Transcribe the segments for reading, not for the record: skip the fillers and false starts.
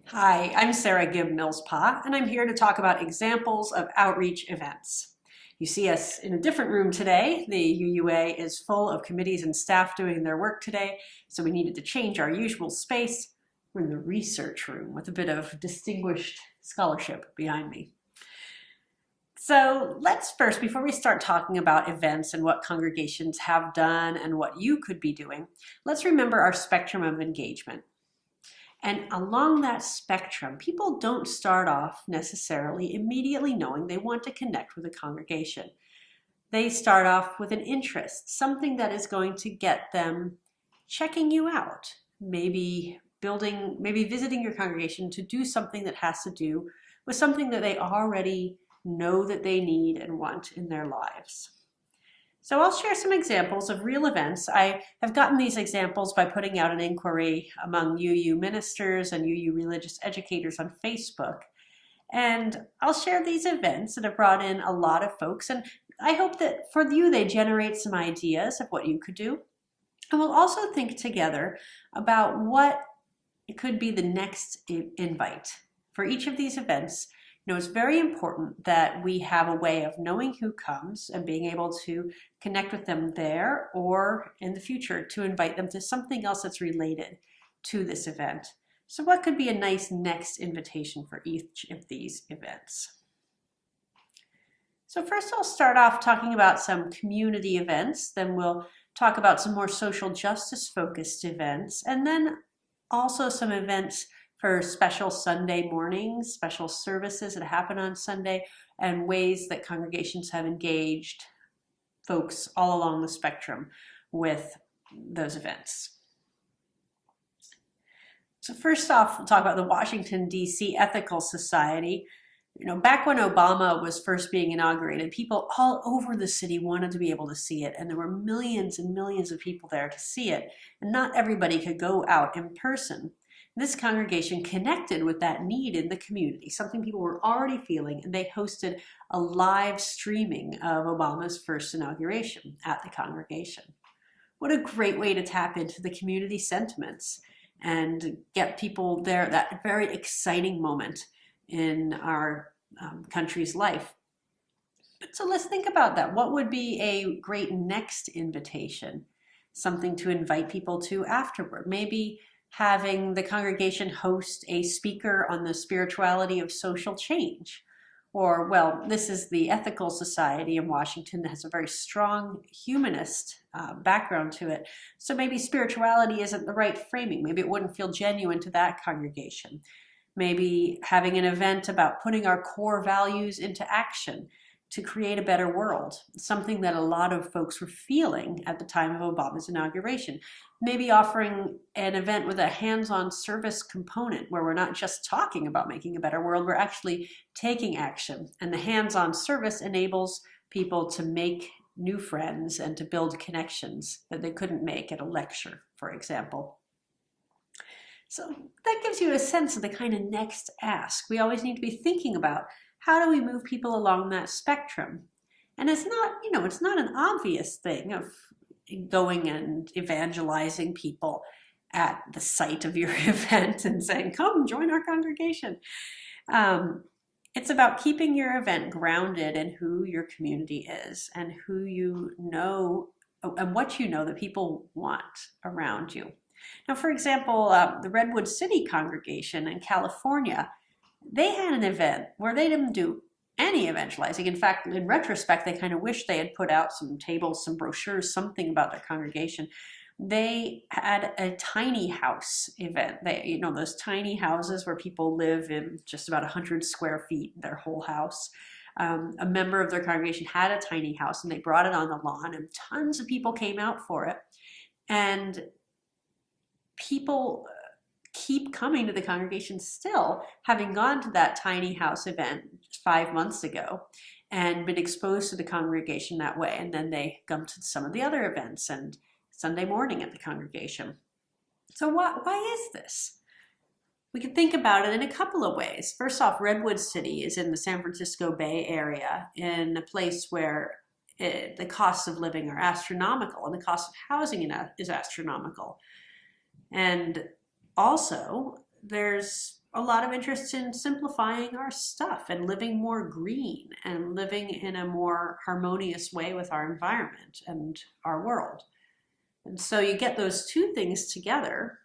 Hi, I'm Sarah Gibb Millspaugh, and I'm here to talk about examples of outreach events. You see us in a different room today. The UUA is full of committees and staff doing their work today, so we needed to change our usual space. We're in the research room with a bit of distinguished scholarship behind me. So let's first, before we start talking about events and what congregations have done and what you could be doing, let's remember our spectrum of engagement. And along that spectrum, people don't start off necessarily immediately knowing they want to connect with a congregation. They start off with an interest, something that is going to get them checking you out, maybe visiting your congregation to do something that has to do with something that they already know that they need and want in their lives. So I'll share some examples of real events. I have gotten these examples by putting out an inquiry among UU ministers and UU religious educators on Facebook. And I'll share these events that have brought in a lot of folks. And I hope that for you, they generate some ideas of what you could do. And we'll also think together about what could be the next invite. For each of these events, it's very important that we have a way of knowing who comes and being able to connect with them there or in the future to invite them to something else that's related to this event. So what could be a nice next invitation for each of these events? So first I'll start off talking about some community events, then we'll talk about some more social justice focused events, and then also some events for special Sunday mornings, special services that happen on Sunday, and ways that congregations have engaged folks all along the spectrum with those events. So first off, we'll talk about the Washington, D.C. Ethical Society. Back when Obama was first being inaugurated, people all over the city wanted to be able to see it, and there were millions and millions of people there to see it, and not everybody could go out in person. This congregation connected with that need in the community, something people were already feeling, and they hosted a live streaming of Obama's first inauguration at the congregation. What a great way to tap into the community sentiments and get people there, that very exciting moment in our country's life. So let's think about that. What would be a great next invitation? Something to invite people to afterward. Maybe having the congregation host a speaker on the spirituality of social change. Or, well, this is the Ethical Society in Washington that has a very strong humanist background to it. So maybe spirituality isn't the right framing. Maybe it wouldn't feel genuine to that congregation. Maybe having an event about putting our core values into action to create a better world, something that a lot of folks were feeling at the time of Obama's inauguration. Maybe offering an event with a hands-on service component where we're not just talking about making a better world, we're actually taking action. And the hands-on service enables people to make new friends and to build connections that they couldn't make at a lecture, for example. So that gives you a sense of the kind of next ask. We always need to be thinking about, how do we move people along that spectrum? And it's not, it's not an obvious thing of going and evangelizing people at the site of your event and saying, come join our congregation. It's about keeping your event grounded in who your community is and who you know and what you know that people want around you. Now, for example, the Redwood City congregation in California, they had an event where they didn't do any evangelizing. In fact, in retrospect, they kind of wish they had put out some tables, some brochures, something about their congregation. They had a tiny house event. They, those tiny houses where people live in just about 100 square feet, their whole house. A member of their congregation had a tiny house and they brought it on the lawn and tons of people came out for it. And people keep coming to the congregation still, having gone to that tiny house event 5 months ago and been exposed to the congregation that way. And then they come to some of the other events and Sunday morning at the congregation. So why is this? We can think about it in a couple of ways. First off, Redwood City is in the San Francisco Bay Area, in a place where the costs of living are astronomical and the cost of housing is astronomical. And also, there's a lot of interest in simplifying our stuff and living more green and living in a more harmonious way with our environment and our world. And so you get those two things together,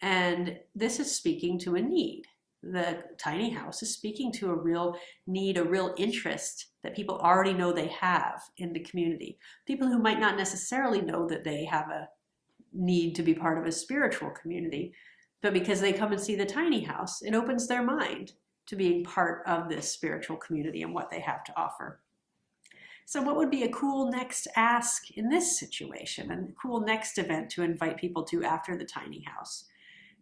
and this is speaking to a need. The tiny house is speaking to a real need, a real interest that people already know they have in the community. People who might not necessarily know that they have a need to be part of a spiritual community, but because they come and see the tiny house, it opens their mind to being part of this spiritual community and what they have to offer. So what would be a cool next ask in this situation, and a cool next event to invite people to after the tiny house?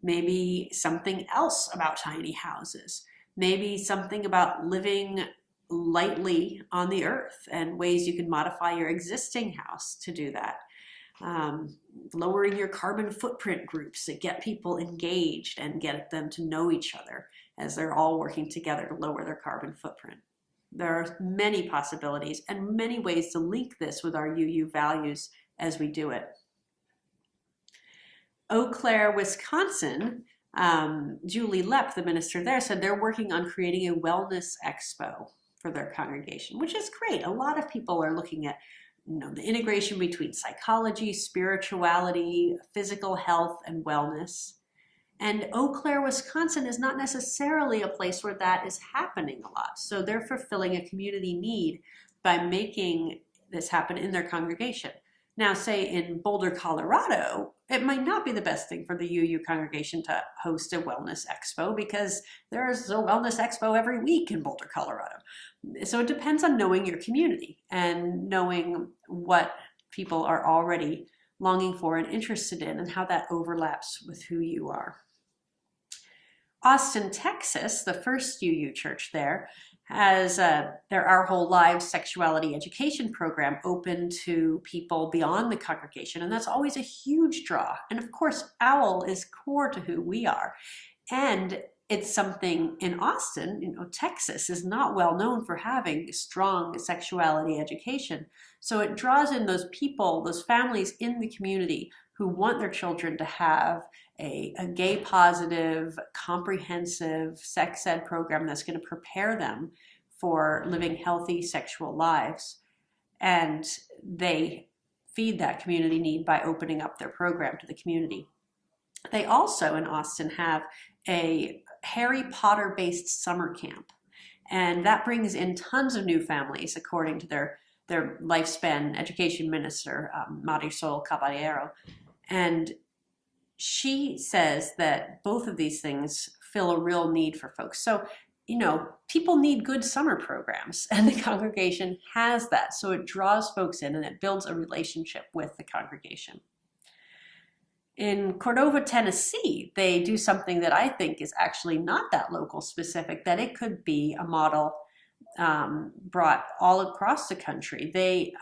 Maybe something else about tiny houses. Maybe something about living lightly on the earth and ways you can modify your existing house to do that. Lowering your carbon footprint groups that get people engaged and get them to know each other as they're all working together to lower their carbon footprint. There are many possibilities and many ways to link this with our UU values as we do it. Eau Claire, Wisconsin, Julie Lepp, the minister there, said they're working on creating a wellness expo for their congregation, which is great. A lot of people are looking at the integration between psychology, spirituality, physical health, and wellness. And Eau Claire, Wisconsin is not necessarily a place where that is happening a lot. So they're fulfilling a community need by making this happen in their congregation. Now, say in Boulder, Colorado, it might not be the best thing for the UU congregation to host a wellness expo because there's a wellness expo every week in Boulder, Colorado. So it depends on knowing your community and knowing what people are already longing for and interested in and how that overlaps with who you are. Austin, Texas, the first UU church there, has their Our Whole Lives sexuality education program open to people beyond the congregation, and that's always a huge draw. And of course, OWL is core to who we are. And it's something in Austin, Texas is not well known for having strong sexuality education. So it draws in those people, those families in the community who want their children to have a gay positive, comprehensive sex ed program that's going to prepare them for living healthy sexual lives. And they feed that community need by opening up their program to the community. They also in Austin have a Harry Potter based summer camp. And that brings in tons of new families according to their lifespan education minister, Marisol Caballero. And she says that both of these things fill a real need for folks. So, people need good summer programs, and the congregation has that. So it draws folks in and it builds a relationship with the congregation. In Cordova, Tennessee, they do something that I think is actually not that local specific, that it could be a model brought all across the country. They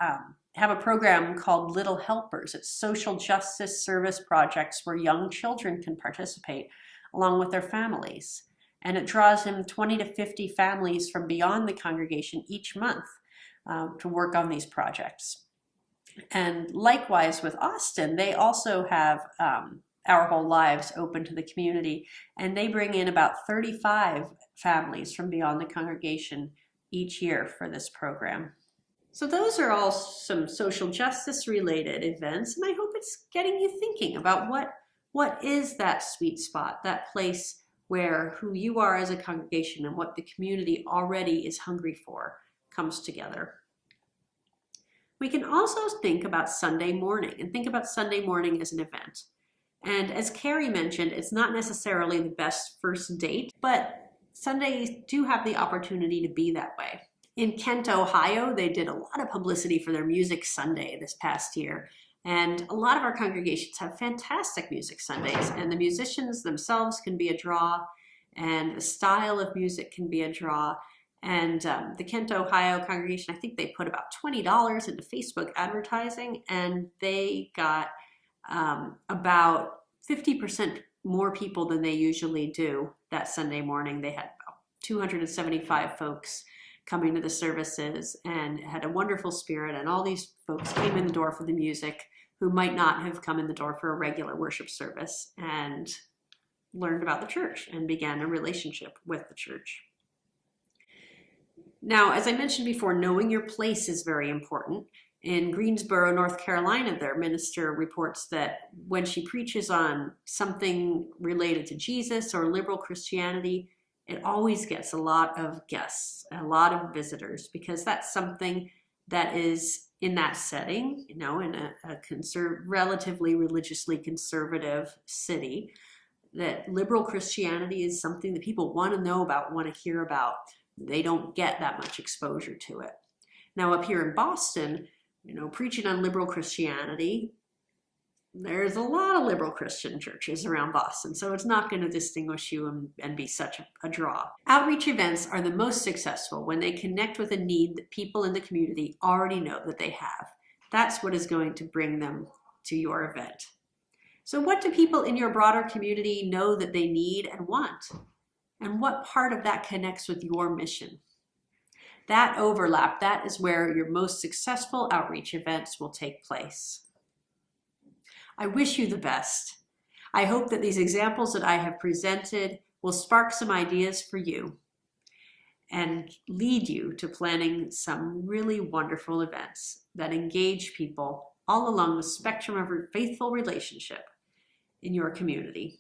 have a program called Little Helpers. It's social justice service projects where young children can participate along with their families. And it draws in 20 to 50 families from beyond the congregation each month to work on these projects. And likewise with Austin, they also have Our Whole Lives open to the community, and they bring in about 35 families from beyond the congregation each year for this program. So those are all some social justice related events, and I hope it's getting you thinking about what is that sweet spot, that place where who you are as a congregation and what the community already is hungry for comes together. We can also think about Sunday morning and think about Sunday morning as an event. And as Carrie mentioned, it's not necessarily the best first date, but Sundays do have the opportunity to be that way. In Kent, Ohio, they did a lot of publicity for their Music Sunday this past year. And a lot of our congregations have fantastic Music Sundays, and the musicians themselves can be a draw, and the style of music can be a draw. And the Kent, Ohio congregation, I think they put about $20 into Facebook advertising, and they got about 50% more people than they usually do that Sunday morning. They had about 275 folks coming to the services and had a wonderful spirit, and all these folks came in the door for the music who might not have come in the door for a regular worship service. And learned about the church and began a relationship with the church. Now, as I mentioned before, knowing your place is very important. In Greensboro, North Carolina, their minister reports that when she preaches on something related to Jesus or liberal Christianity, it always gets a lot of guests, a lot of visitors, because that's something that is in that setting, in a relatively religiously conservative city, that liberal Christianity is something that people want to know about, want to hear about. They don't get that much exposure to it. Now, up here in Boston, preaching on liberal Christianity, there's a lot of liberal Christian churches around Boston, so it's not going to distinguish you and be such a draw. Outreach events are the most successful when they connect with a need that people in the community already know that they have. That's what is going to bring them to your event. So what do people in your broader community know that they need and want? And what part of that connects with your mission? That overlap, that is where your most successful outreach events will take place. I wish you the best. I hope that these examples that I have presented will spark some ideas for you and lead you to planning some really wonderful events that engage people all along the spectrum of a faithful relationship in your community.